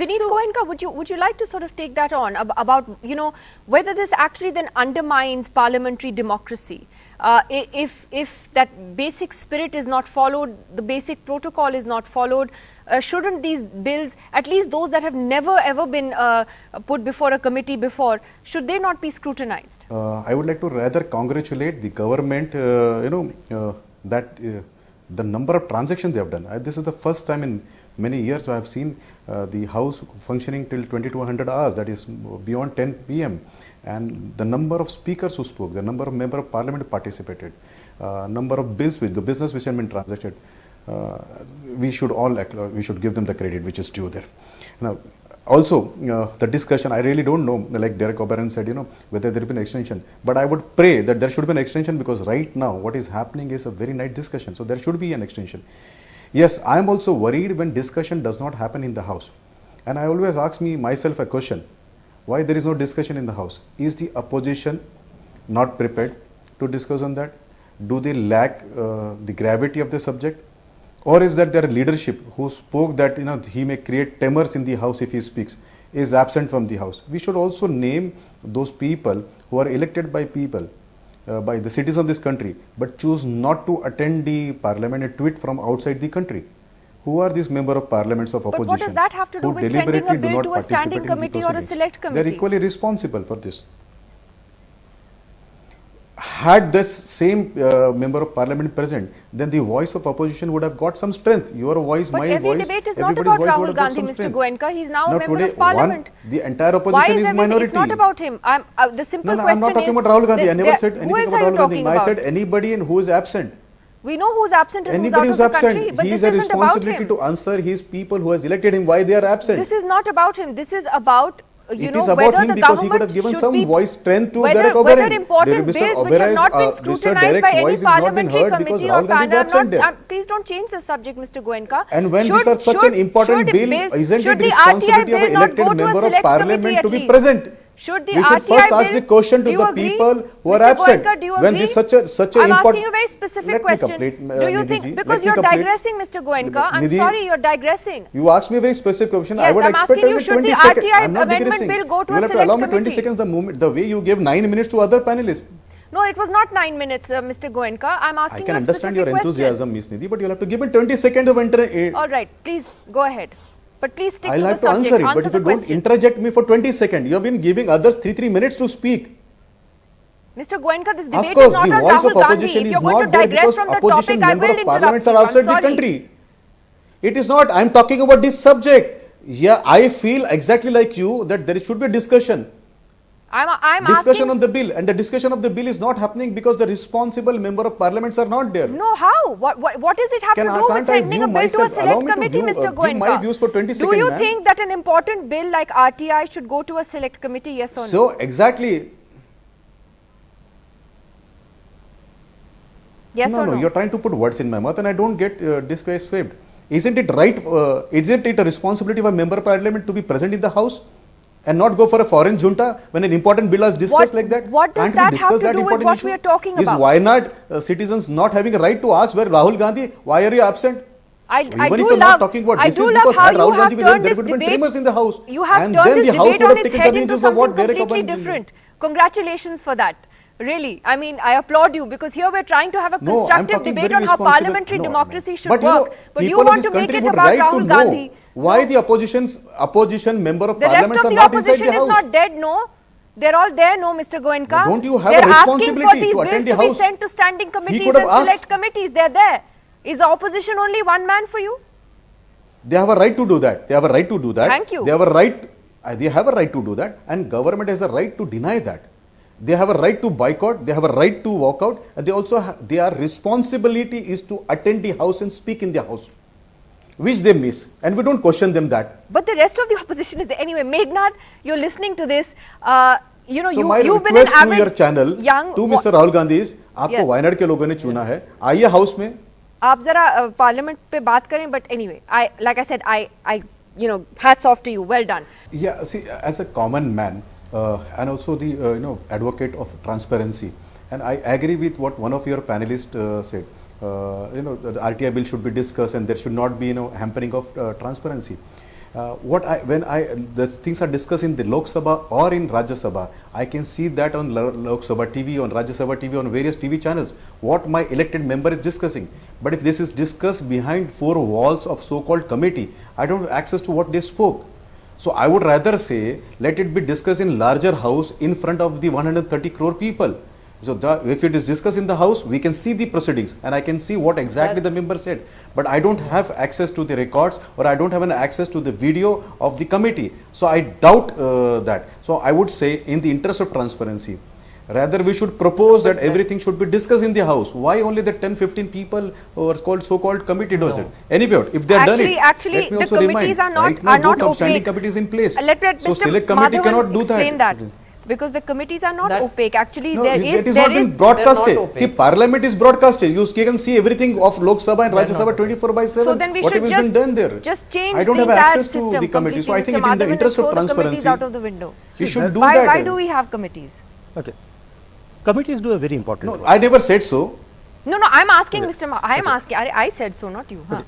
Vinit, Goenka, would you like to sort of take that on about whether this actually then undermines parliamentary democracy? If that basic spirit is not followed, the basic protocol is not followed, shouldn't these bills, at least those that have never ever been put before a committee before, should they not be scrutinized? I would like to rather congratulate the government, that the number of transactions they have done. This is the first time in many years I have seen the House functioning till 2200 hours, that is beyond 10 p.m. And the number of speakers who spoke, the number of members of parliament participated, number of bills, the business which have been transacted, we should give them the credit which is due there. Now, also the discussion, I really don't know, like Derek OBrien said, whether there will be an extension, but I would pray that there should be an extension, because right now what is happening is a very nice discussion, so there should be an extension. Yes, I am also worried when discussion does not happen in the House, and I always ask myself a question: why there is no discussion in the House? Is the opposition not prepared to discuss on that? Do they lack the gravity of the subject? Or is that their leadership, who spoke that he may create tremors in the House if he speaks, is absent from the House? We should also name those people who are elected by people, by the citizens of this country, but choose not to attend the parliament and tweet from outside the country. Who are these members of parliaments of opposition? But what does that have to do with sending a bill to a standing committee or a select committee? They are equally responsible for this. Had this same member of parliament present, then the voice of opposition would have got some strength. Your voice, but my voice, every debate is not about Rahul Gandhi, Mr. Goenka. He is now a member of parliament. The entire opposition is minority. It's not about him. The simple question is... I'm not talking about Rahul Gandhi. I never said anything about Rahul Gandhi. I said anybody who is absent. We know who's absent and anybody who's out of the country, but he this is a isn't about him. responsibility to answer his people who has elected him why they are absent. This is not about him. This is about... It is about him because he could have given some voice strength to Derek OBrien. Whether important bills which have not been scrutinized by any parliamentary committee or panel. Please don't change the subject, Mr. Goenka. And when these are such an important bill, isn't it the responsibility of an elected member of parliament to be present? Should the we should first ask the question to the people who are absent. When this such a important... I'm asking you a very specific question. Do you think, because you're digressing, Mr. Goenka, I'm sorry, you're digressing. You asked me a very specific question. Yes, I would expect you, should the RTI amendment bill go to a select committee? You have to allow me 20 seconds the way you gave 9 minutes to other panelists. No, it was not 9 minutes, Mr. Goenka. I'm asking you a specific question. I can understand your enthusiasm, Ms. Nidhi, but you'll have to give me 20 seconds of All right, please go ahead. But please stick to the subject. I'll have to answer it, but if you don't interject me for 20 seconds, you have been giving others 3 minutes to speak. Mr. Goenka, this debate is not on Rahul Gandhi. If you're going to digress from the topic, I will interrupt you. Outside the country. It is not. I'm talking about this subject. Yeah, I feel exactly like you that there should be a discussion. I'm discussion on the bill, and the discussion of the bill is not happening because the responsible member of parliaments are not there. No, how? What does it have to do with sending a bill to a select committee, Mr. Goenka? My views for 20 seconds. Do you think that an important bill like RTI should go to a select committee, yes or no? So, exactly. Yes or no? No, you're trying to put words in my mouth and I don't get disgrace swept. Isn't it right, isn't it a responsibility of a member of parliament to be present in the house? And not go for a foreign junta when an important bill is discussed like that? What does that have to do with what we are talking about? Is why not citizens not having a right to ask where Rahul Gandhi, why are you absent? I do love how you have turned this debate. In the house. You have turned this debate on its head into something completely different. Congratulations for that. Really, I mean, I applaud you because here we're trying to have a constructive debate on how parliamentary democracy should work. But you want to make it about Rahul Gandhi. Why the opposition member of parliament are not inside the house? The rest of the opposition is not dead, no? They're all there, no, Mr. Goenka. Don't you have a responsibility to attend the house? They're asking for these bills to be sent to standing committees and select committees. They're there. Is the opposition only one man for you? They have a right to do that. They have a right to do that. Thank you. They have a right to do that, and government has a right to deny that. They have a right to boycott. They have a right to walk out, and they also their responsibility is to attend the house and speak in the house, which they miss, and we don't question them that. But the rest of the opposition is there. Anyway, Meghnad, you're listening to this. So you've been an avid to your channel, young to Mr. Rahul Gandhi is, आपको वायनाड के लोगों ने चुना है, आइए house में. आप जरा पार्लियामेंट पे बात करें, but anyway, like I said, hats off to you. Well done. Yeah, see, as a common man, and also the advocate of transparency, and I agree with what one of your panelists said. The RTI bill should be discussed and there should not be hampering of transparency. when the things are discussed in the Lok Sabha or in Rajya Sabha, I can see that on Lok Sabha TV, on Rajya Sabha TV, on various TV channels, what my elected member is discussing. But if this is discussed behind four walls of so-called committee, I don't have access to what they spoke. So I would rather say, let it be discussed in larger house in front of the 130 crore people. So if it is discussed in the house, we can see the proceedings and I can see what exactly the member said. But I don't have access to the records, or I don't have an access to the video of the committee. So I doubt that. So I would say, in the interest of transparency, rather we should propose that everything should be discussed in the house. Why only the 10-15 people who are called so-called committee does it? Anyway, if they are done it, actually the committees are not opaque. Standing committees in place. Let so select committee Madahvan cannot do explain that. Because the committees are not opaque. Actually, No, there it is there not been broadcasted. See, Parliament is broadcasted. You can see everything of Lok Sabha and Rajya Sabha 24/7. So then we Whatever should has been done there. just change I don't the have access to system the committee. So I think completely, in the interest of throw the committees transparency, out of the window. we should do Why that. do we have committees? Okay. Committees do a very important No, role. I never said so. No, I'm asking Mr. I am asking. I said so, not you. Huh?